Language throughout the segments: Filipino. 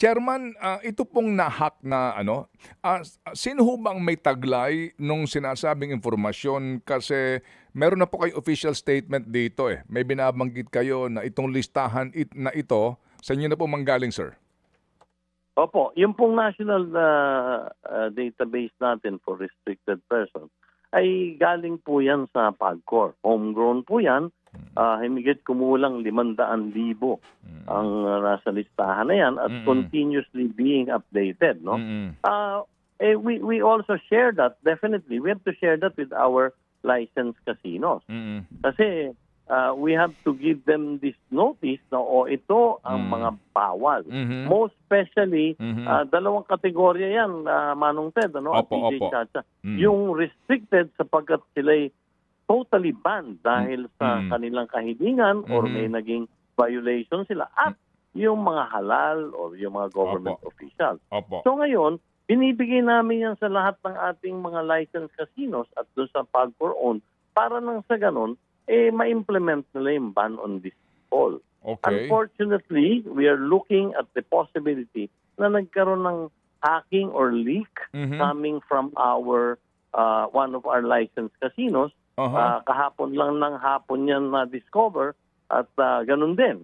Chairman, ito pong na-hack na sino ho bang may taglay nung sinasabing informasyon? Kasi meron na po kayo official statement dito eh. May binabanggit kayo na itong listahan na ito, sa inyo na po manggaling, sir. Opo, yung pong national database natin for restricted persons ay galing po yan sa PAGCOR. Homegrown po yan. Himigit kumulang 500,000 ang nasa listahan na yan at continuously being updated. No? We also share that, definitely. We have to share that with our licensed casinos. Kasi we have to give them this notice na ito ang mga bawal. Most especially, dalawang kategorya yan, Manong Ted, at DJ Chacha. Yung restricted sapagkat sila'y totally banned dahil sa kanilang kahilingan or may naging violation sila at yung mga halal or yung mga government officials. So ngayon, binibigay namin yan sa lahat ng ating mga licensed casinos at doon sa PAGCOR own para nang sa ganon, ma-implement nila yung ban on this all. Unfortunately, we are looking at the possibility na nagkaroon ng hacking or leak coming from our one of our licensed casinos. Kahapon lang ng hapon yan na-discover at ganun din.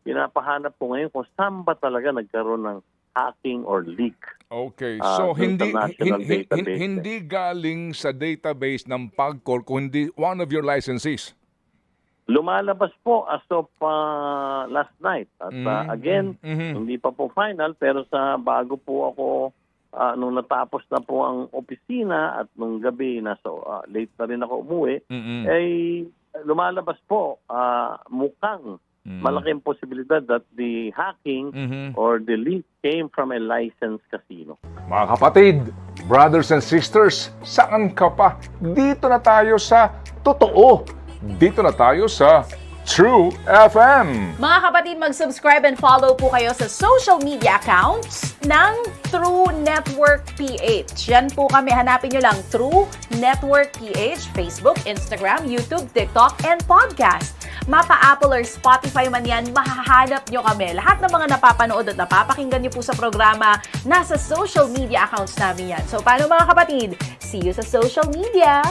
Pinapahanap po ngayon kung saan ba talaga nagkaroon ng hacking or leak. Okay. So hindi galing sa database ng PAGCOR kundi one of your licensees. Lumalabas po as of last night. At again, hindi pa po final pero sa bago po ako nung natapos na po ang opisina at nung gabi late na rin ako umuwi, ay lumalabas po mukhang malaking posibilidad that the hacking or the leak came from a licensed casino. Mga kapatid, brothers and sisters, saan ka pa? Dito na tayo sa totoo. Dito na tayo sa True FM. Mga kapatid, mag-subscribe and follow po kayo sa social media accounts ng True Network PH. Yan po kami. Hanapin nyo lang True Network PH, Facebook, Instagram, YouTube, TikTok, and podcast. Mapa Apple or Spotify man yan, mahahanap nyo kami. Lahat ng mga napapanood at napapakinggan nyo po sa programa, nasa social media accounts namin yan. So, paano mga kapatid? See you sa social media!